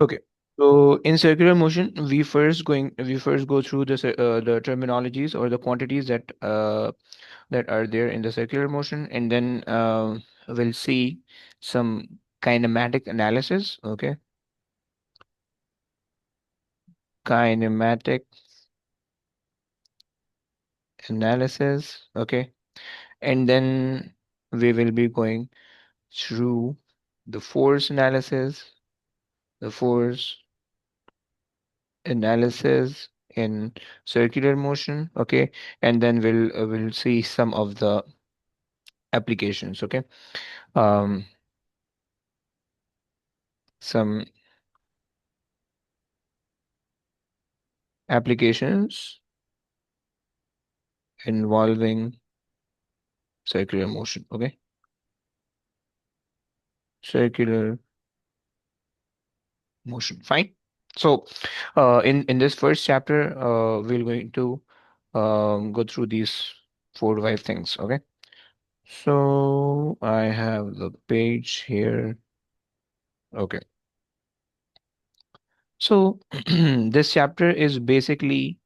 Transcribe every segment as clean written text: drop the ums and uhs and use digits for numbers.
Okay. So in circular motion, we first go through the terminologies or the quantities that are there in the circular motion, and then we'll see some kinematic analysis. Okay, kinematic analysis. Okay, and then we will be going through the force analysis, the force analysis in circular motion. Okay, and then we'll see some of the applications. Okay, um, some applications involving circular motion. Okay, circular motion. Fine. So, in this first chapter, we're going to go through these 4 to 5 things. Okay. So I have the page here. Okay. So this chapter is basically,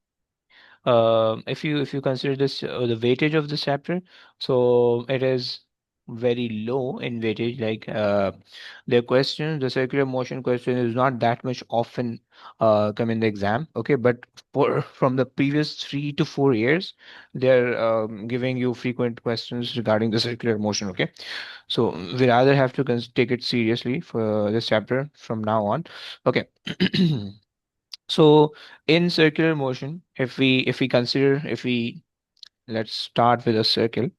if you consider this the weightage of this chapter, so it is very low in weightage. Like the circular motion question is not that much often come in the exam. Okay, but for from the previous 3 to 4 years, they're giving you frequent questions regarding the circular motion. Okay, so we rather have to take it seriously for this chapter from now on. Okay. So in circular motion, if we consider if we let's start with a circle.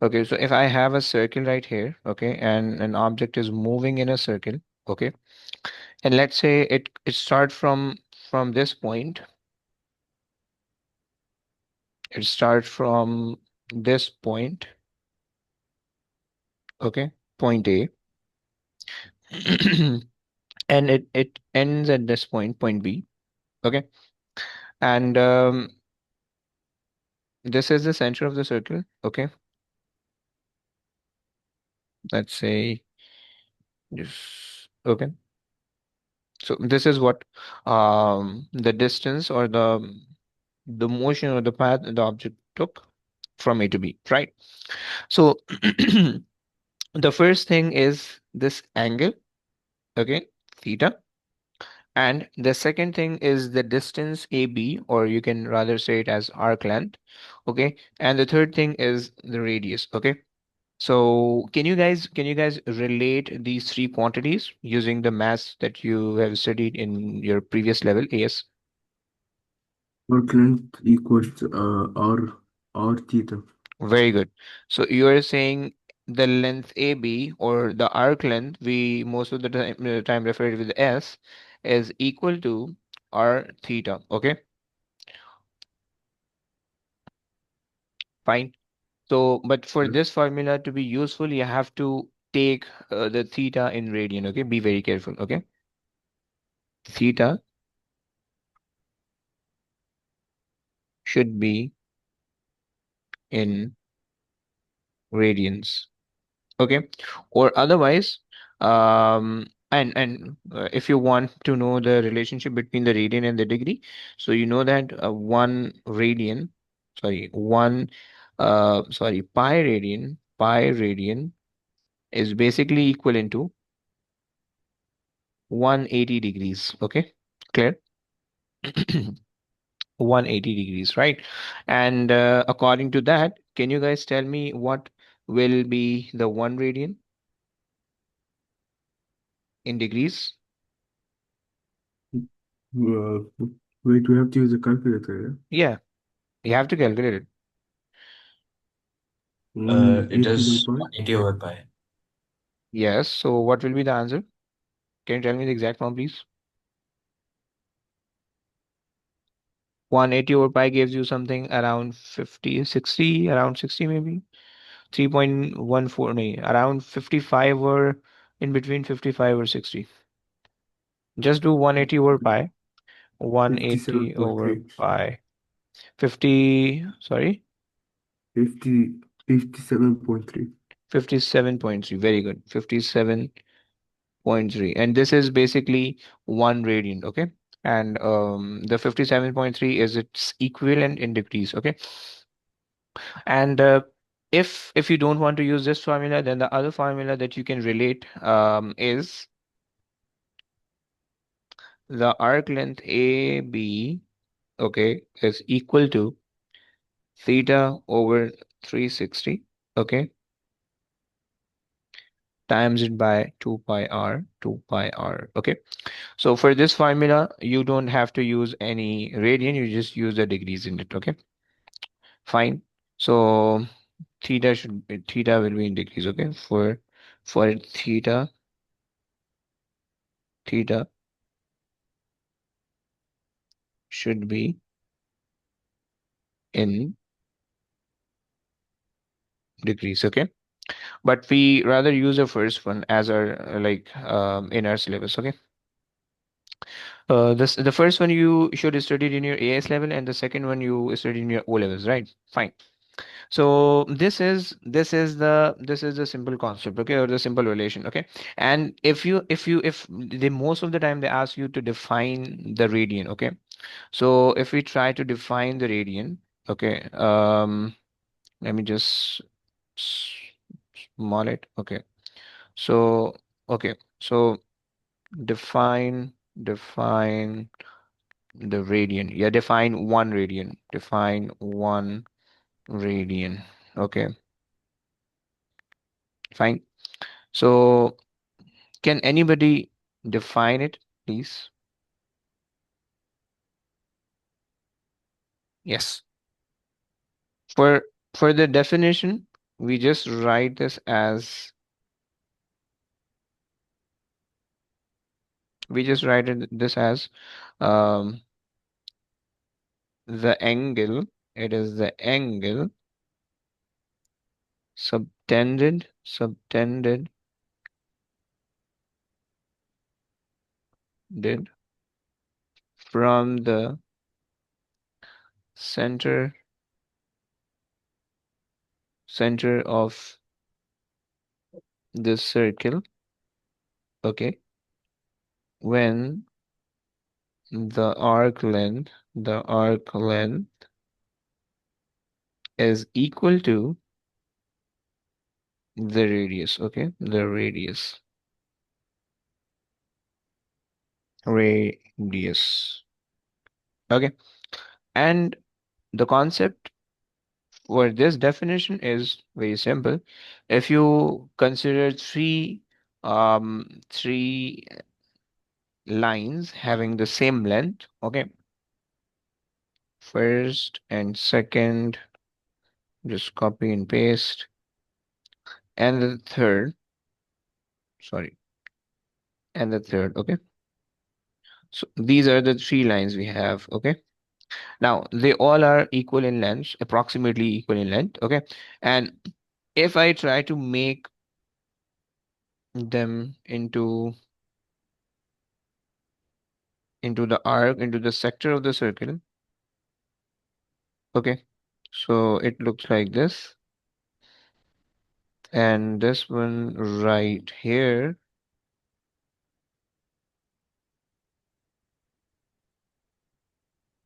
Okay, so if I have a circle right here, okay, and an object is moving in a circle, okay, and let's say it starts from this point, it starts from this point, okay, point A, and it ends at this point, point B, okay, and this is the center of the circle, okay, let's say this, okay. So this is what the distance or the motion or the path the object took from A to B, right? So the first thing is this angle, okay, theta, and the second thing is the distance AB, or you can rather say it as arc length, okay, and the third thing is the radius, okay. So can you guys relate these three quantities using the maths that you have studied in your previous level, AS? Arc length equals to, r theta. Very good. So you are saying the length AB or the arc length, we most of the time refer it with S, is equal to r theta. Okay, fine. So, but for Yeah. this formula to be useful, you have to take the theta in radian. Okay, be very careful. Okay, theta should be in radians. Okay, or otherwise, if you want to know the relationship between the radian and the degree, so you know that one radian, pi radian is basically equivalent to 180 degrees. Okay, clear? 180 degrees, right? And according to that, can you guys tell me what will be the 1 radian in degrees? Uh, Wait, we have to use a calculator, Yeah, you have to calculate it. yeah? It 180 by is pi? 180 over pi. Yes. So what will be the answer? Can you tell me the exact one, please? 180 over pi gives you something around 50, 60, around 60 maybe. 3.14, no, around 55 or in between 55 or 60. Just do 180 over pi. 180 over 57.3. pi. 50, sorry, 50, 57.3. 57.3. Very good. 57.3. 0.3, and this is basically 1 radian, okay? And the 57.3 is its equivalent in degrees, okay? And if you don't want to use this formula, then the other formula that you can relate is the arc length AB, okay, is equal to theta over 360, okay, times it by 2 pi r, okay. So for this formula, you don't have to use any radian, you just use the degrees in it, okay. Fine. So theta will be in degrees, okay. For theta should be in degrees, okay. But we rather use the first one as our in our syllabus, okay. This the first one you should study it in your AS level, and the second one you study in your O levels, right? Fine. So this is the simple concept, okay, or the simple relation, okay. And if the most of the time they ask you to define the radian, okay. So if we try to define the radian, okay, let me just s- small it, okay. So okay, so define the radian. Yeah, define 1 radian. Define 1 radian. Okay, fine. So can anybody define it, please? Yes. For for the definition, we just write this as we just write this as um the angle. It is the angle subtended did from the center center of this circle, okay, when the arc length is equal to the radius, okay, the radius, okay. And the concept for this definition is very simple. If you consider three lines having the same length, okay, first and second, just copy and paste, and the third, sorry, and the third, okay. So these are the 3 lines we have, okay. Now they all are equal in length, approximately equal in length, okay. And if I try to make them into the arc, into the sector of the circle, okay. So it looks like this, and this one right here,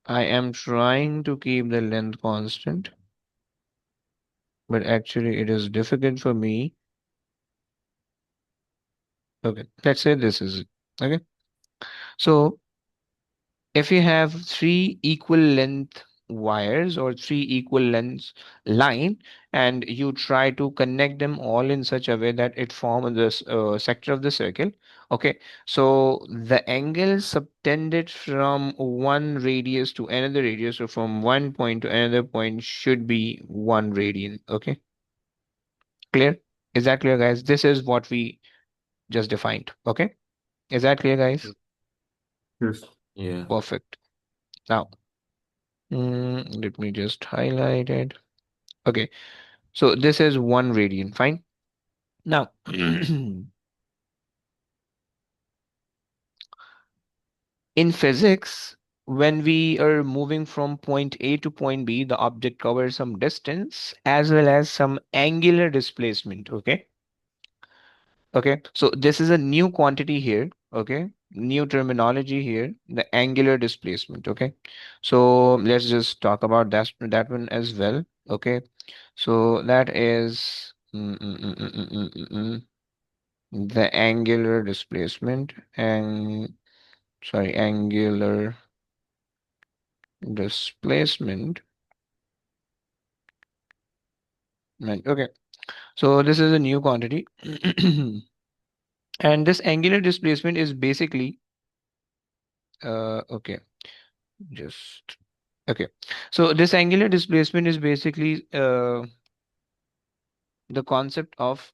I am trying to keep the length constant, but actually it is difficult for me. Okay, let's say this is it. Okay, so if you have 3 equal length wires or 3 equal length line, and you try to connect them all in such a way that it form this sector of the circle, okay, so the angle subtended from one radius to another radius, or from one point to another point, should be 1 radian, okay. Clear? Is that clear, guys? This is what we just defined, okay. Is that clear, guys? Yes. Yeah. Perfect. Now let me just highlight it. Okay, so this is 1 radian. Fine. Now, in physics, when we are moving from point A to point B, the object covers some distance as well as some angular displacement. Okay. Okay, so this is a new quantity here. Okay, new terminology here, the angular displacement. Okay, so let's just talk about that one as well. Okay, so that is the angular displacement and sorry, angular displacement. Okay, so this is a new quantity, and this angular displacement is basically okay, just okay. So this angular displacement is basically the concept of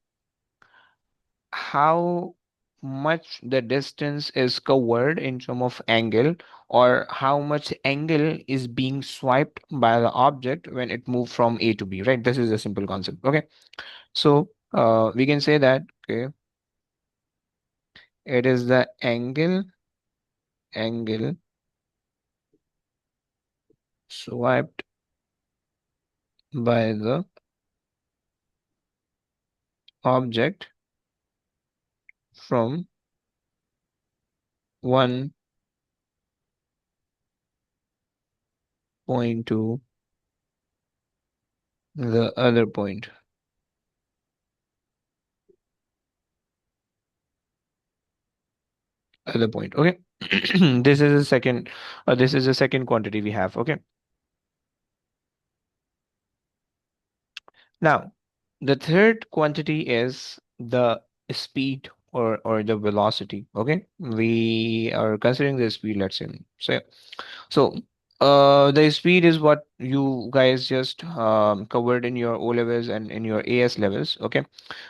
how much the distance is covered in terms of angle, or how much angle is being swiped by the object when it moves from A to B, right? This is a simple concept. Okay. So we can say that, okay, it is the angle swiped by the object from one point to the other point. Okay. This is a second, this is a second quantity we have. Okay. Now, the third quantity is the speed, or the velocity. Okay, we are considering the speed. Let's say so. The speed is what you guys just covered in your O levels and in your AS levels. Okay,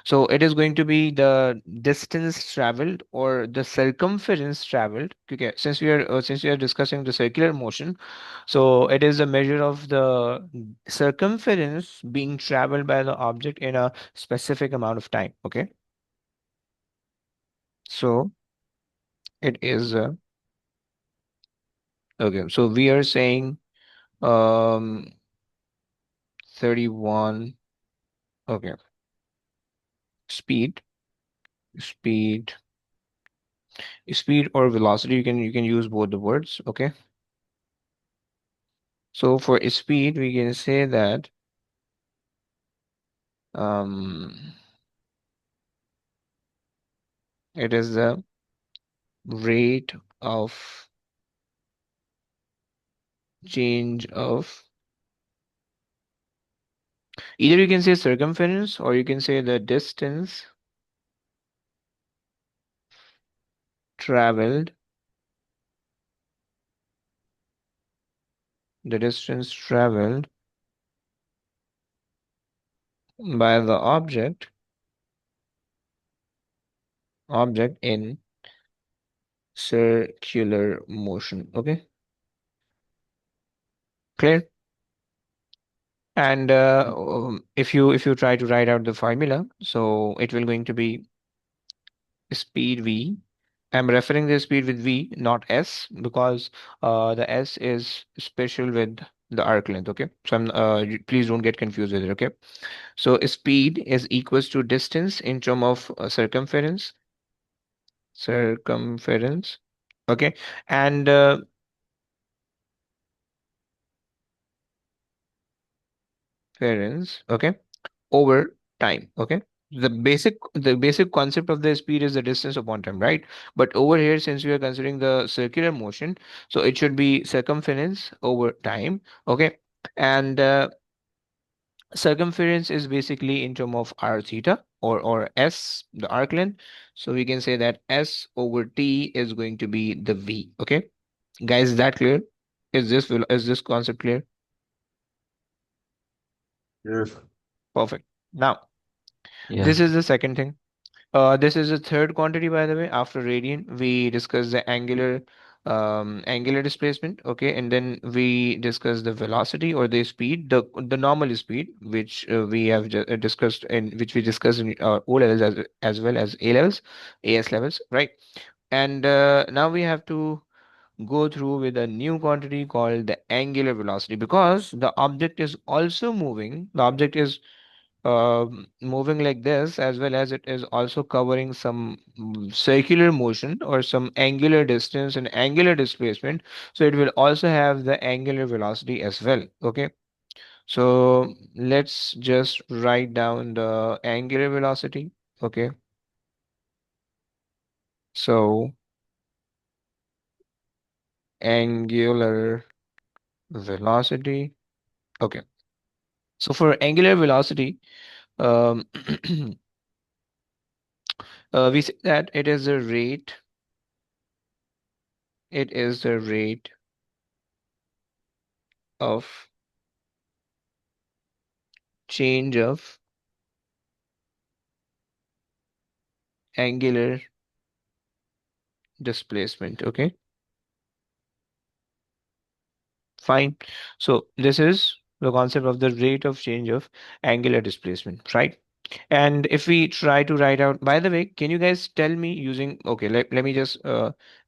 so it is going to be the distance traveled or the circumference traveled. Okay, since we are discussing the circular motion, so it is a measure of the circumference being traveled by the object in a specific amount of time. Okay, so it is okay. So we are saying um 31. Okay, speed, speed, speed or velocity. You can use both the words. Okay, so for speed, we can say that um it is the rate of change of, either you can say circumference or you can say the distance traveled, the distance traveled by the object in circular motion. Okay, clear? And if you try to write out the formula, so it will going to be speed v. I'm referring the speed with v, not s, because the s is special with the arc length. Okay, so please don't get confused with it. Okay, so speed is equals to distance in term of circumference. Okay, and ference. Okay, over time. Okay, the basic concept of the speed is the distance upon time, right? But over here, since we are considering the circular motion, so it should be circumference over time. Okay, and circumference is basically in term of r theta, or s, the arc length. So we can say that s over t is going to be the v. Okay, guys, is that clear? Is this concept clear? Yes. Perfect. Now, Yeah. this is the second thing. This is the third quantity, by the way. After radian, we discuss the angular displacement. Okay, and then we discuss the velocity or the speed, the normal speed, which we have discussed, in which we discussed in O levels as well as A levels, AS levels, right? And now we have to go through with a new quantity called the angular velocity, because the object is also moving. The object is moving like this, as well as it is also covering some circular motion or some angular distance and angular displacement. So it will also have the angular velocity as well. Okay. So let's just write down the angular velocity. Okay. So angular velocity. Okay. So for angular velocity, um, we say that it is the rate of change of angular displacement. Okay, fine. So this is the concept of the rate of change of angular displacement, right? And if we try to write out, by the way, can you guys tell me using, okay, let me just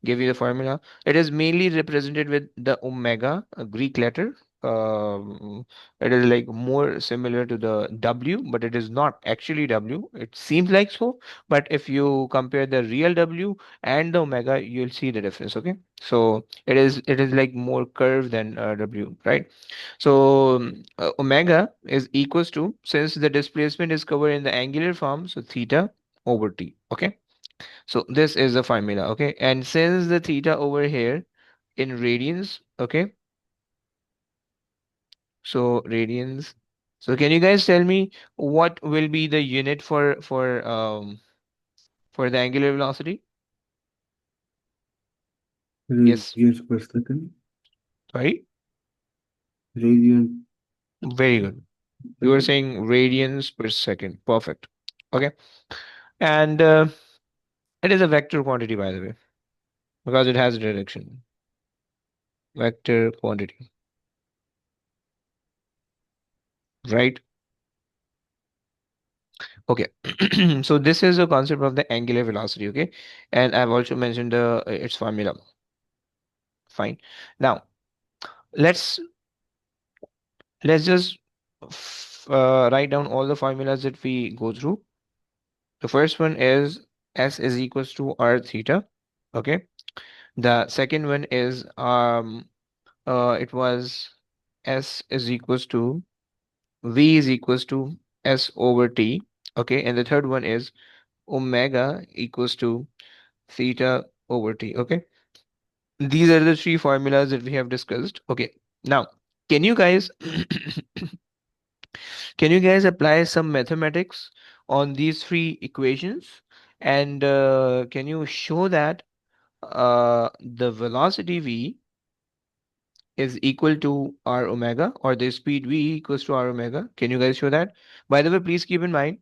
give you the formula. It is mainly represented with the omega, a Greek letter. Um, it is like more similar to the W, but it is not actually W. It seems like so, but if you compare the real W and the omega, you'll see the difference. Okay, so it is like more curved than W, right? So omega is equals to, since the displacement is covered in the angular form, so theta over t. Okay. So this is the formula. Okay. And since the theta over here in radians, okay. So radians. So can you guys tell me what will be the unit for the angular velocity? Yes. Radians per second. Sorry. Radian Very good. You were second. saying radians per second. Perfect. Okay. And it is a vector quantity, by the way, because it has a direction. Vector quantity, right? Okay. So this is a concept of the angular velocity, okay? And I've also mentioned its formula. Fine. Now, let's let's just write down all the formulas that we go through. The first one is S is equals to R theta, okay? The second one is it was S is equals to V is equals to S over T, okay? And the third one is omega equals to theta over t. Okay. These are the three formulas that we have discussed. Okay. Now, can you guys can you guys apply some mathematics on these three equations? And can you show that the velocity v is equal to r omega, or the speed v equals to r omega? Can you guys show that? By the way, please keep in mind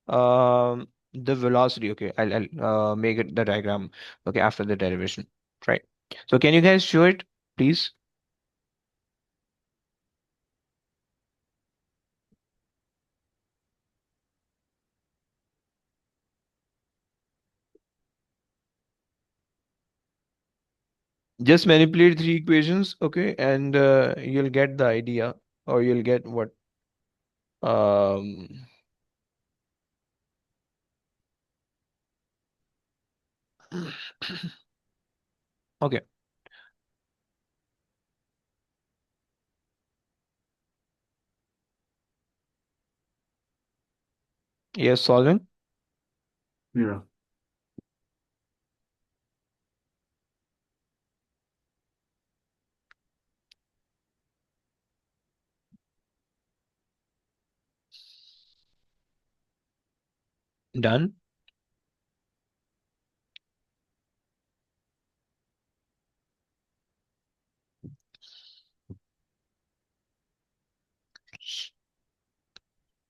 the velocity. Okay, I'll make it the diagram, okay, after the derivation, right? So can you guys show it, please? Just manipulate three equations, okay, and you'll get the idea, or you'll get what um okay. Yes, solving. Yeah. Done.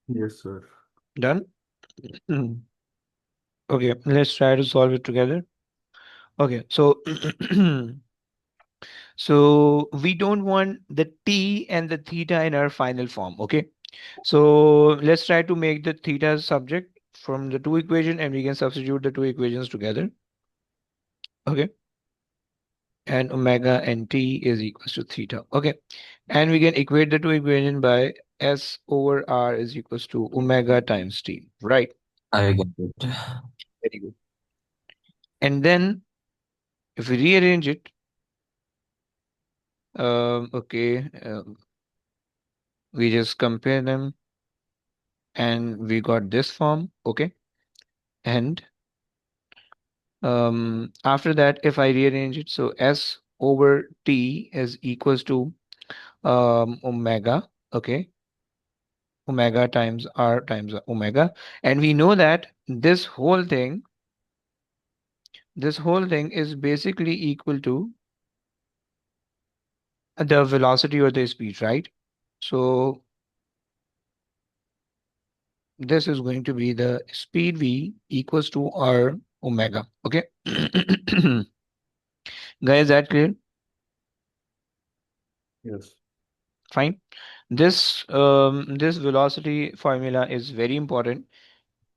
Yes, sir. Done. Mm. Okay, let's try to solve it together. Okay, so so we don't want the t and the theta in our final form. Okay, so let's try to make the theta subject from the two equation, and we can substitute the two equations together. Okay, and omega and t is equals to theta. Okay, and we can equate the two equation by S over R is equals to omega times T, right? I get it. Very good. And then if we rearrange it, okay, we just compare them and we got this form, okay? And after that, if I rearrange it, so S over T is equals to omega, okay? Omega times R times omega. And we know that this whole thing is basically equal to the velocity or the speed, right? So this is going to be the speed v equals to r omega. Okay. Guys, that clear? Yes. Fine. This velocity formula is very important.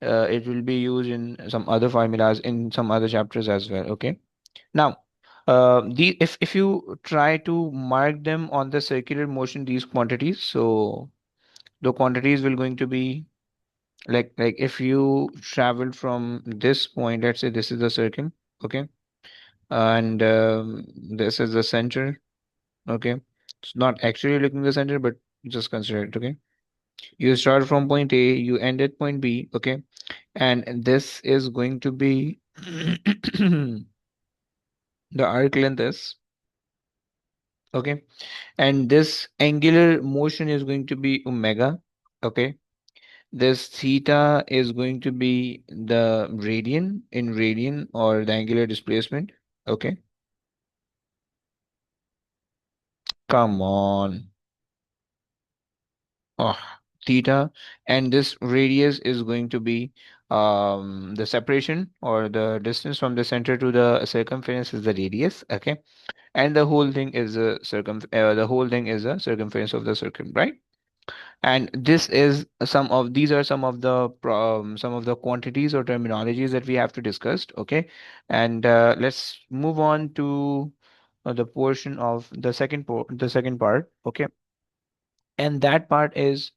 It will be used in some other formulas in some other chapters as well. Okay. Now, the if you try to mark them on the circular motion, these quantities, so the quantities will going to be like if you travel from this point, let's say this is the circle, okay, and this is the center, okay. It's not actually looking the center, but just consider it, okay. You start from point A, you end at point B, okay, and this is going to be the arc length is, okay, and this angular motion is going to be omega, okay. This theta is going to be the radian in radian or the angular displacement. Okay. Come on. Oh, theta. And this radius is going to be the separation or the distance from the center to the circumference is the radius. Okay. And the whole thing is a circumference of the circle, right? And this is these are some of the quantities or terminologies that we have to discuss. Okay. And let's move on to the portion of the second part. Okay. And that part is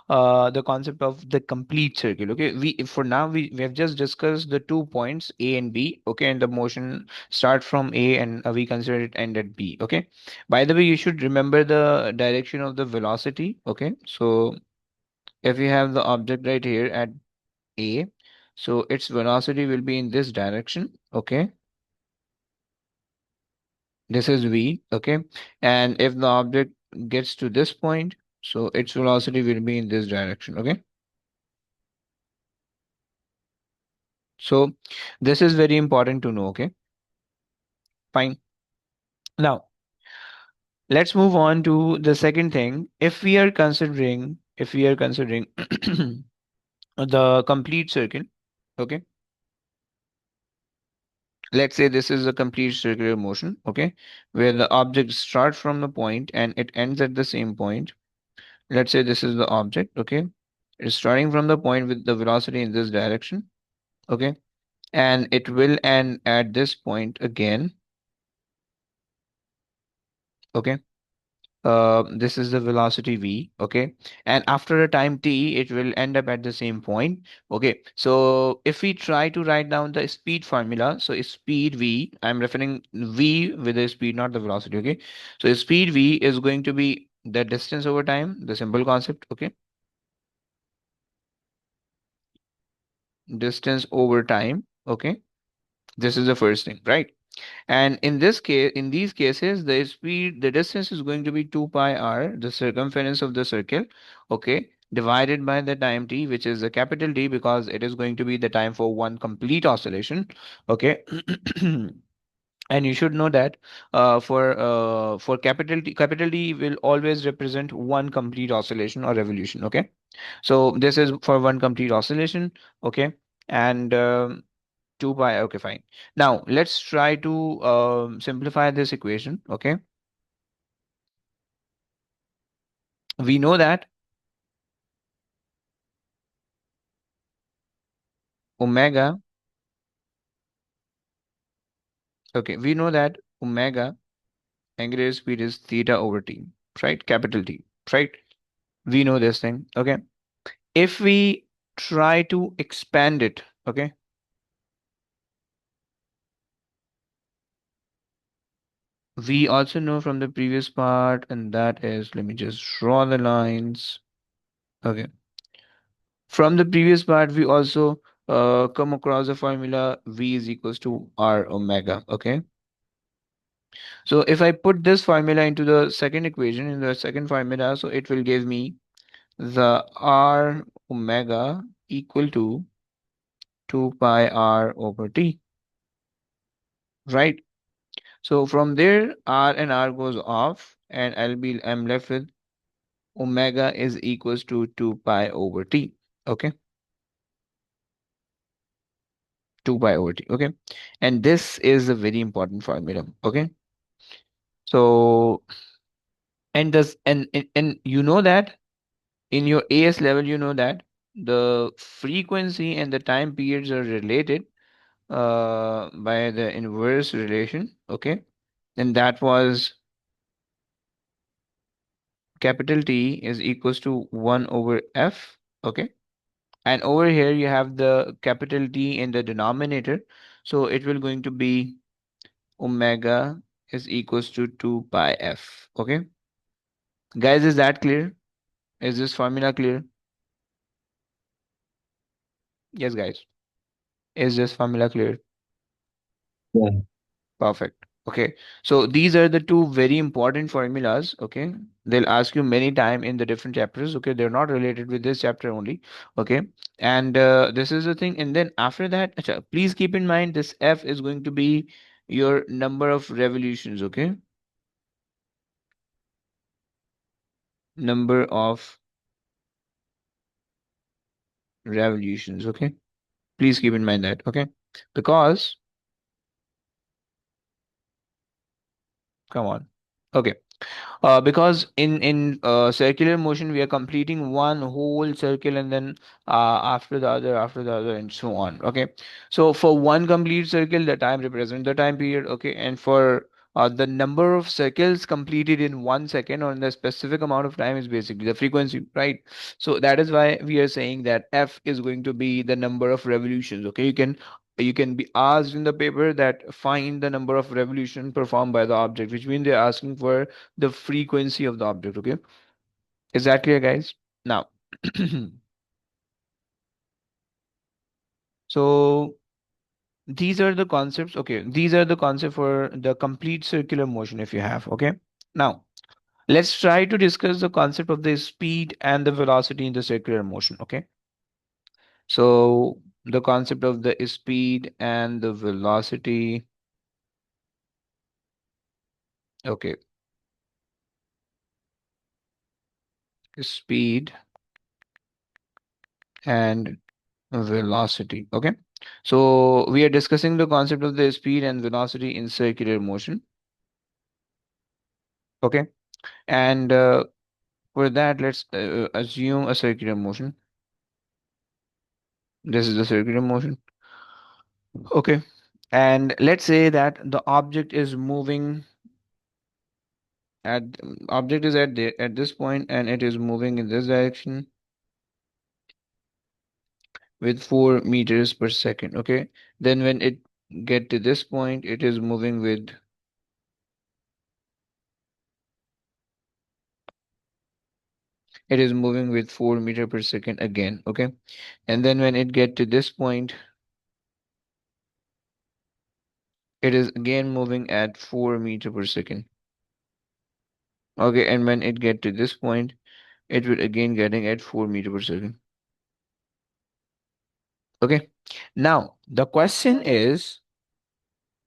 the concept of the complete circle. Okay, for now we have just discussed the 2 points A and B. Okay, and the motion start from A and we consider it end at B. Okay, by the way, you should remember the direction of the velocity. Okay, so if you have the object right here at A, so its velocity will be in this direction. Okay, this is V. Okay, and if the object gets to this point, so its velocity will be in this direction. Okay, so this is very important to know. Okay, fine. Now let's move on to the second thing. If we are considering the complete circle, okay, let's say this is a complete circular motion, okay, where the object starts from the point and it ends at the same point. Let's say this is the object, okay, it's starting from the point with the velocity in this direction, okay, and it will end at this point again, okay. This is the velocity v, okay, and after a time t it will end up at the same point. Okay, so if we try to write down the speed formula, so speed v, I'm referring v with the speed, not the velocity. Okay, so speed v is going to be the distance over time, the simple concept. Okay, distance over time. Okay, this is the first thing, right? And in this case, in these cases, the distance is going to be 2 pi r, the circumference of the circle, okay, divided by the time t, which is a capital D because it is going to be the time for one complete oscillation, okay. And you should know that for capital D will always represent one complete oscillation or revolution, okay. So this is for one complete oscillation, okay, and 2 pi. Okay, fine. Now let's try to simplify this equation. Okay, we know that omega. Okay, we know that omega angular speed is theta over t, right? Capital T, right? We know this thing. Okay. If we try to expand it, okay, we also know from the previous part, and that is, let me just draw the lines. Okay. From the previous part, we also come across the formula V is equals to R omega. Okay. So if I put this formula into the second equation, in the second formula, so it will give me the R omega equal to 2 pi R over T, right? So from there, R and R goes off, and I'm left with omega is equals to 2 pi over T. Okay, 2 pi over T. Okay, and this is a very important formula. Okay, so and you know that in your AS level, you know that the frequency and the time periods are related by the inverse relation. Okay, and that was capital T is equals to 1 over F. Okay, and over here you have the capital T in the denominator, so it will going to be omega is equals to 2 pi F. Okay, guys, is that clear? Is this formula clear? Yes, guys, is this formula clear? Yeah. Perfect. Okay. So these are the two very important formulas. Okay. They'll ask you many time in the different chapters. Okay. They're not related with this chapter only. Okay. And this is the thing. And then after that, please keep in mind this F is going to be your number of revolutions. Okay. Number of revolutions. Okay. Please keep in mind that. Okay. Because, come on. Okay. Because in circular motion we are completing one whole circle, and then after the other, and so on. Okay, so for one complete circle, the time represents the time period. Okay, and for the number of circles completed in 1 second or in the specific amount of time is basically the frequency, right? So that is why we are saying that F is going to be the number of revolutions. Okay, you can be asked in the paper that find the number of revolution performed by the object, which means they're asking for the frequency of the object. Okay, is that clear, guys? Now, so these are the concepts. Okay, these are the concept for the complete circular motion if you have. Okay, now let's try to discuss the concept of the speed and the velocity in the circular motion. Okay, so the concept of the speed and the velocity. Okay, speed and velocity. Okay, so we are discussing the concept of the speed and velocity in circular motion. Okay, and for that, let's assume a circular motion. This is the circular motion. Okay, and let's say that the object is moving at object is at this point, and it is moving in this direction with 4 meters per second. Okay, then when it get to this point, it is moving with 4 meter per second again. Okay, and then when it get to this point, it is again moving at 4 meter per second. Okay, and when it get to this point, it will again getting at 4 meter per second. Okay, now the question is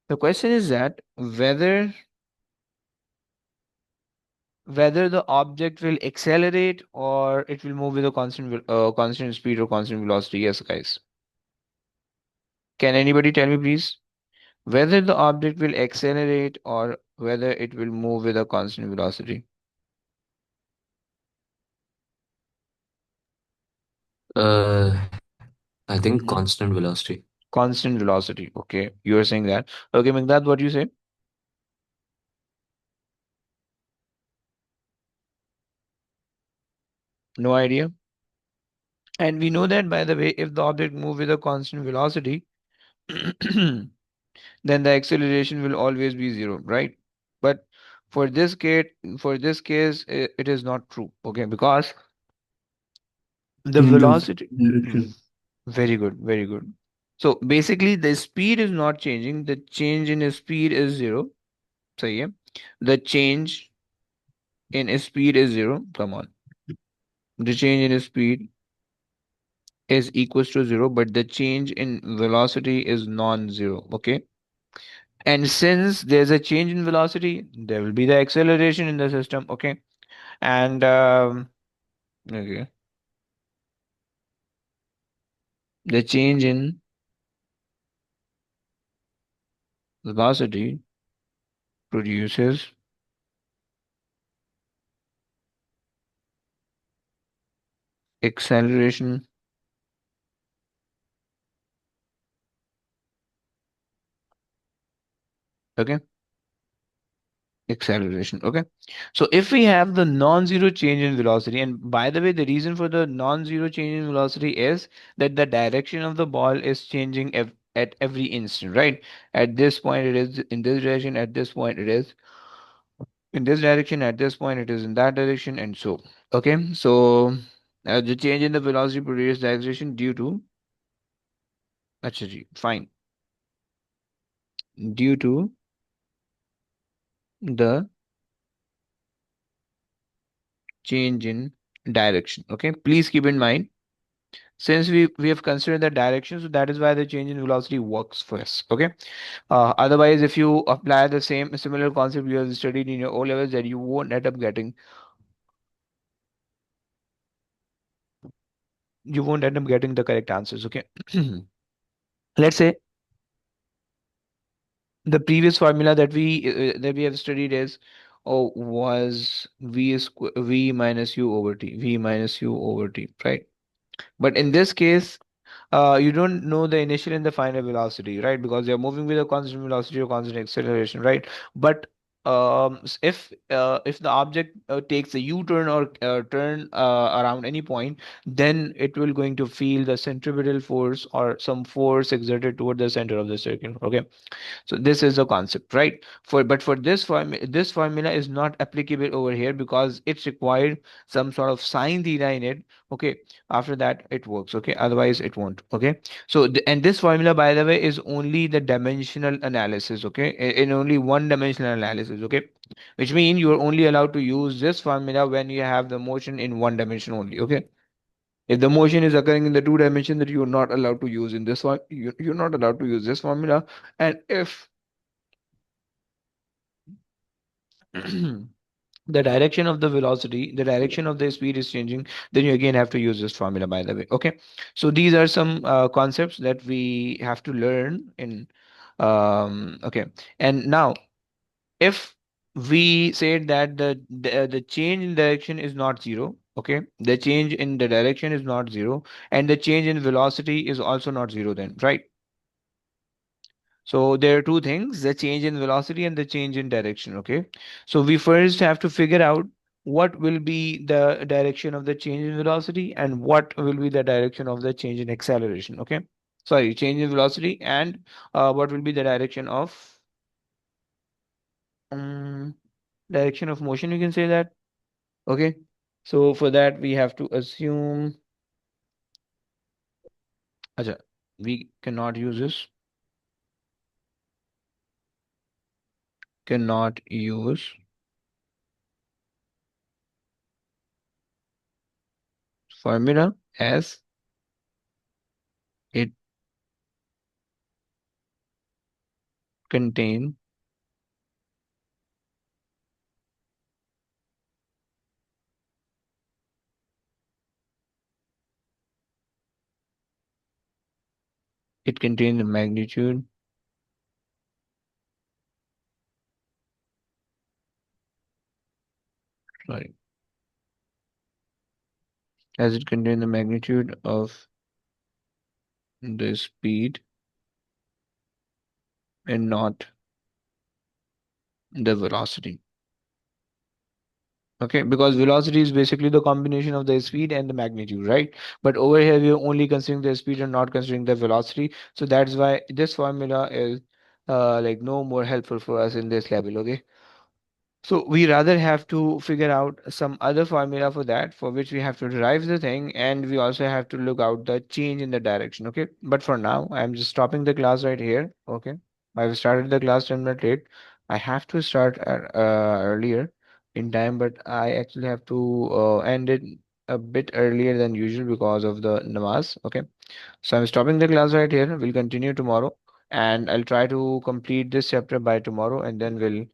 that whether the object will accelerate or it will move with a constant speed or constant velocity. Yes, guys, can anybody tell me, please, whether the object will accelerate or whether it will move with a constant velocity? Uh, I think Hmm. constant velocity. Constant velocity. Okay, you are saying that. Okay, Migdad, what do you say? No idea. And we know that, by the way, if the object move with a constant velocity, then the acceleration will always be zero, right? But for this case, it is not true. Okay, because the Change of velocity. Mm, direction. very good, very good. So basically, the speed is not changing. The change in speed is zero. So yeah, the change in speed is zero. Come on, the change in speed is equals to zero, but the change in velocity is non-zero. Okay, and since there's a change in velocity, there will be the acceleration in the system. Okay, and okay, the change in velocity produces acceleration. Okay, acceleration. Okay, so if we have the non-zero change in velocity, and by the way, the reason for the non-zero change in velocity is that the direction of the ball is changing at every instant, right? At this point it is in this direction, at this point it is in this direction, at this point it is in that direction, and so. Okay, so the change in the velocity produces the acceleration due to, actually fine, due to the change in direction. Okay, please keep in mind, since we have considered the direction, so that is why the change in velocity works for us. Okay, otherwise if you apply the same similar concept you have studied in your O levels, that you won't end up getting, the correct answers. Okay, let's say the previous formula that we have studied is, was v minus u over t, right? But in this case, you don't know the initial and the final velocity, right? Because you're moving with a constant velocity or constant acceleration, right? But if the object takes a U-turn or turn around any point, then it will going to feel the centripetal force or some force exerted toward the center of the circle. Okay, so this is the concept, right? For this formula is not applicable over here because it's required some sort of sine theta in it. Okay, after that it works. Okay, otherwise it won't. Okay, so and this formula, by the way, is only the dimensional analysis. Okay, in only one dimensional analysis. Okay, which means you are only allowed to use this formula when you have the motion in one dimension only. Okay, if the motion is occurring in the two dimension, that you are not allowed to use in this one, you're not allowed to use this formula. And if the direction of the velocity, the direction of the speed is changing, then you again have to use this formula, by the way. Okay, so these are some concepts that we have to learn in. Okay, and now if we said that the change in direction is not zero, okay, the change in the direction is not zero, and the change in velocity is also not zero, then, right? So there are two things, the change in velocity and the change in direction. Okay. So we first have to figure out what will be the direction of the change in velocity and what will be the direction of the change in acceleration. Okay. Sorry, change in velocity and what will be the um, direction of motion, you can say that. Okay. So for that we have to assume, acha, we cannot use this, cannot use formula as it contain it contains the magnitude, sorry, as it contains the magnitude of the speed and not the velocity. Okay, because velocity is basically the combination of the speed and the magnitude, right? But over here we're only considering the speed and not considering the velocity. So that's why this formula is like no more helpful for us in this level. Okay. So we rather have to figure out some other formula for that, for which we have to derive the thing, and we also have to look out the change in the direction. Okay. But for now, I'm just stopping the class right here. Okay. I've started the class 10 minutes late. I have to start earlier in time, but I actually have to end it a bit earlier than usual because of the namaz. Okay. So I'm stopping the class right here. We'll continue tomorrow, and I'll try to complete this chapter by tomorrow, and then we'll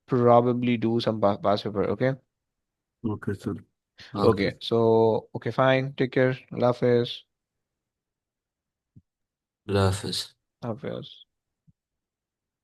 probably do some past paper. Okay. Okay, sir. Okay. Okay. So, okay, fine. Take care. Allah Hafiz. Allah Hafiz. Hafiz.